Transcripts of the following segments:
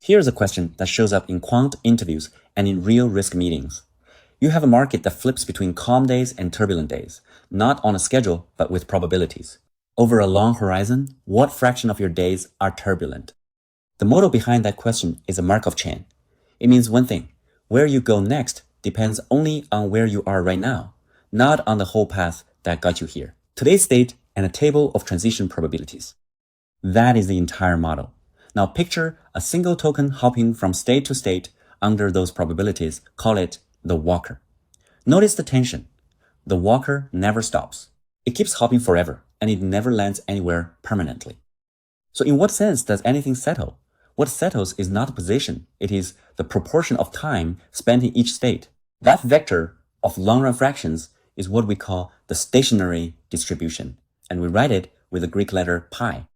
Here's a question that shows up in quant interviews and in real risk meetings. You have a market that flips between calm days and turbulent days, not on a schedule, but with probabilities. Over a long horizon, what fraction of your days are turbulent? The model behind that question is a Markov chain. It means one thing: where you go next depends only on where you are right now, not on the whole path that got you here. Today's state and a table of transition probabilities. That is the entire model. Now picture a single token hopping from state to state under those probabilities. Call it the walker. Notice the tension. The walker never stops. It keeps hopping forever, and it never lands anywhere permanently. So in what sense does anything settle? What settles is not a position. It is the proportion of time spent in each state. That vector of long-run fractions is what we call the stationary distribution, and we write it with the Greek letter pi.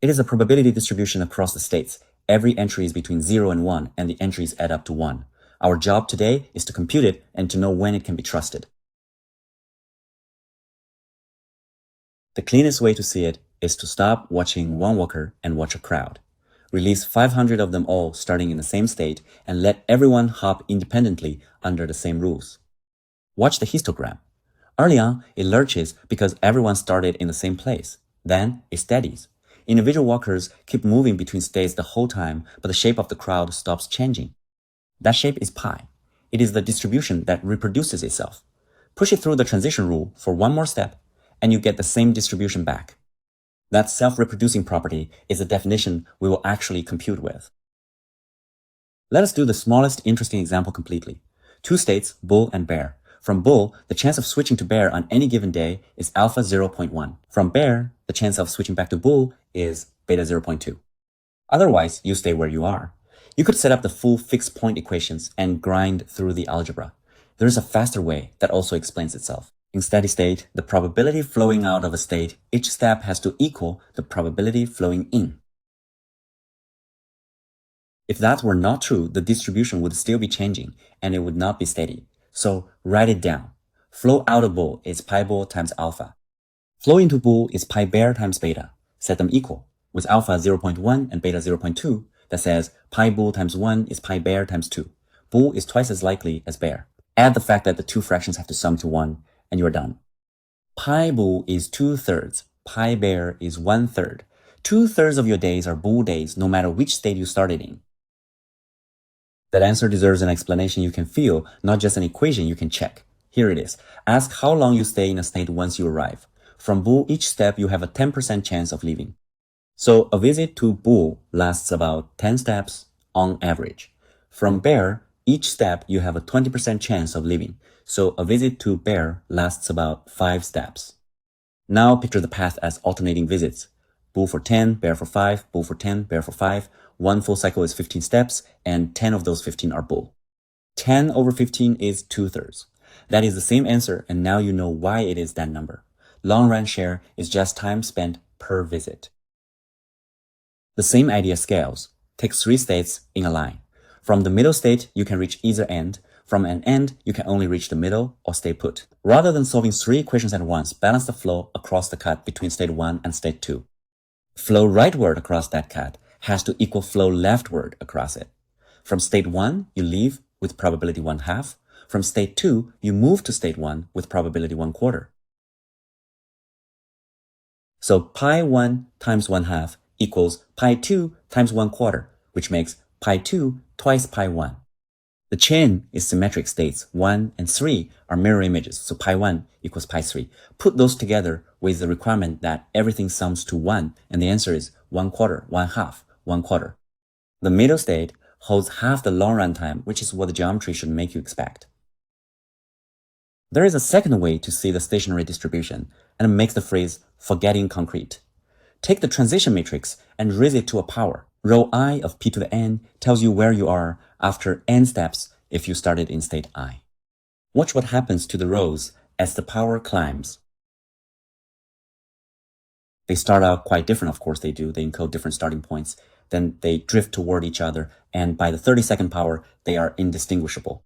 It is a probability distribution across the states. Every entry is between 0 and 1, and the entries add up to 1. Our job today is to compute it and to know when it can be trusted. The cleanest way to see it is to stop watching one walker and watch a crowd. Release 500 of them all starting in the same state and let everyone hop independently under the same rules. Watch the histogram. Early on, it lurches because everyone started in the same place. Then it steadies. Individual walkers keep moving between states the whole time, but the shape of the crowd stops changing. That shape is pi. It is the distribution that reproduces itself. Push it through the transition rule for one more step, and you get the same distribution back. That self-reproducing property is a definition we will actually compute with. Let us do the smallest interesting example completely. Two states, bull and bear. From bull, the chance of switching to bear on any given day is alpha 0.1. From bear, the chance of switching back to bull is beta 0.2. Otherwise, you stay where you are. You could set up the full fixed point equations and grind through the algebra. There is a faster way that also explains itself. In steady state, the probability flowing out of a state, each step has to equal the probability flowing in. If that were not true, the distribution would still be changing and it would not be steady. So write it down. Flow out of bull is pi bull times alpha. Flow into bull is pi bear times beta. Set them equal. With alpha 0.1 and beta 0.2, that says pi bull times 1 is pi bear times 2. Bull is twice as likely as bear. Add the fact that the two fractions have to sum to 1, and you are done. Pi bull is 2/3. Pi bear is 1/3. 2/3 of your days are bull days, no matter which state you started in. That answer deserves an explanation you can feel, not just an equation you can check. Here it is. Ask how long you stay in a state once you arrive. From bull, each step you have a 10% chance of leaving. So a visit to bull lasts about 10 steps on average. From bear, each step you have a 20% chance of leaving. So a visit to bear lasts about 5 steps. Now picture the path as alternating visits. Bull for 10, bear for 5, bull for 10, bear for 5. One full cycle is 15 steps, and 10 of those 15 are bull. 10 over 15 is 2/3. That is the same answer, and now you know why it is that number. Long run share is just time spent per visit. The same idea scales. Take 3 states in a line. From the middle state, you can reach either end. From an end, you can only reach the middle or stay put. Rather than solving 3 equations at once, balance the flow across the cut between state 1 and state 2. Flow rightward across that cut has to equal flow leftward across it. From state 1, you leave with probability 1/2. From state 2, you move to state 1 with probability 1/4. So pi 1 times 1/2 equals pi 2 times 1/4, which makes pi 2 twice pi 1. The chain is symmetric. States 1 and 3 are mirror images, so pi 1 equals pi 3. Put those together with the requirement that everything sums to 1, and the answer is 1/4, 1/2, 1/4. The middle state holds half the long run time, which is what the geometry should make you expect. There is a second way to see the stationary distribution, and it makes the phrase forgetting concrete. Take the transition matrix and raise it to a power. Row I of p to the n tells you where you are after n steps if you started in state I. Watch what happens to the rows as the power climbs. They start out quite different, of course they do. They encode different starting points. Then they drift toward each other, and by the 32nd power, they are indistinguishable.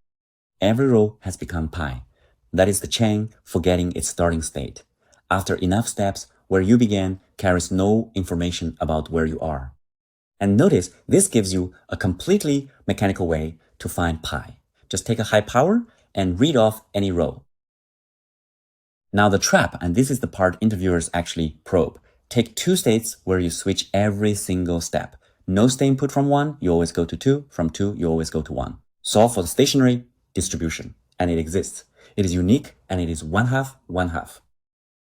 Every row has become pi. That is the chain forgetting its starting state. After enough steps, where you began carries no information about where you are. And notice this gives you a completely mechanical way to find pi. Just take a high power and read off any row. Now the trap, and this is the part interviewers actually probe. Take two states where you switch every single step. No stay input from 1, you always go to 2. From 2, you always go to 1. Solve for the stationary distribution, and it exists. It is unique, and it is 1/2, 1/2.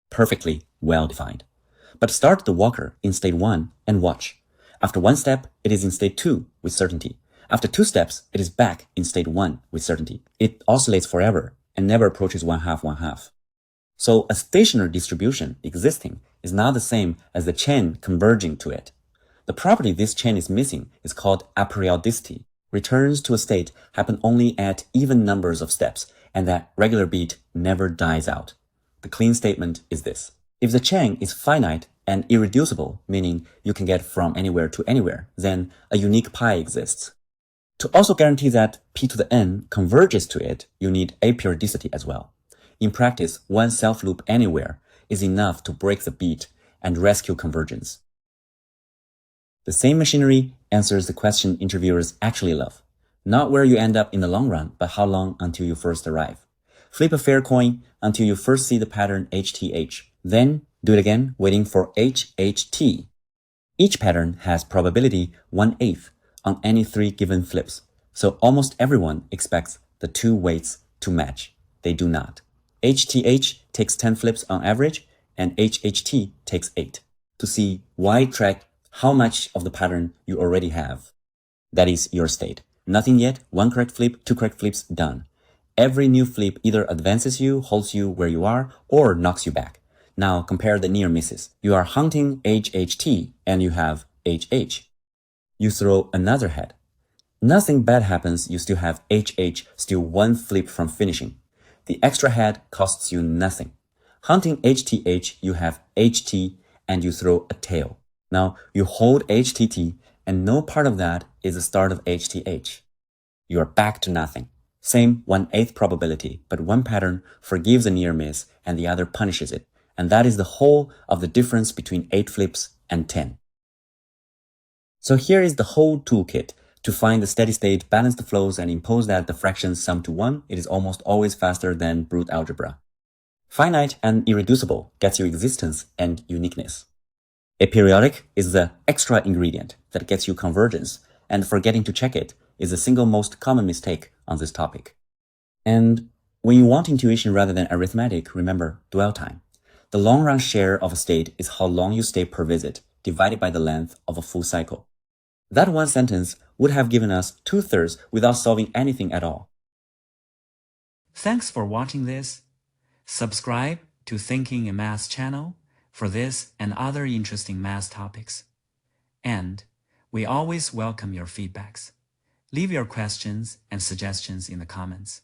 Perfectly well defined. But start the walker in state 1 and watch. After one step, it is in state 2 with certainty. After 2 steps, it is back in state 1 with certainty. It oscillates forever and never approaches 1/2, 1/2. So a stationary distribution existing is not the same as the chain converging to it. The property this chain is missing is called periodicity. Returns to a state happen only at even numbers of steps, and that regular beat never dies out. The clean statement is this. If the chain is finite and irreducible, meaning you can get from anywhere to anywhere, then a unique pi exists. To also guarantee that p to the n converges to it, you need aperiodicity as well. In practice, one self-loop anywhere is enough to break the beat and rescue convergence. The same machinery answers the question interviewers actually love. Not where you end up in the long run, but how long until you first arrive. Flip a fair coin until you first see the pattern HTH. Then do it again, waiting for HHT. Each pattern has probability 1/8 on any 3 given flips. So almost everyone expects the 2 weights to match. They do not. HTH takes 10 flips on average, and HHT takes 8. To see why track how much of the pattern you already have. That is your state. Nothing yet, 1 correct flip, 2 correct flips, done. Every new flip either advances you, holds you where you are, or knocks you back. Now compare the near misses. You are hunting HHT and you have HH. You throw another head. Nothing bad happens, you still have HH, still 1 flip from finishing. The extra head costs you nothing. Hunting HTH, you have HT and you throw a tail. Now you hold HTT and no part of that is the start of HTH. You are back to nothing. Same 1/8 probability, but one pattern forgives a near miss and the other punishes it. And that is the whole of the difference between 8 flips and 10. So here is the whole toolkit. To find the steady state, balance the flows, and impose that the fractions sum to 1, it is almost always faster than brute algebra. Finite and irreducible gets you existence and uniqueness. Aperiodic is the extra ingredient that gets you convergence, and forgetting to check it is the single most common mistake on this topic. And when you want intuition rather than arithmetic, remember dwell time. The long run share of a state is how long you stay per visit, divided by the length of a full cycle. That one sentence would have given us 2/3 without solving anything at all. Thanks for watching this. Subscribe to Thinking in Math channel for this and other interesting math topics. And we always welcome your feedbacks. Leave your questions and suggestions in the comments.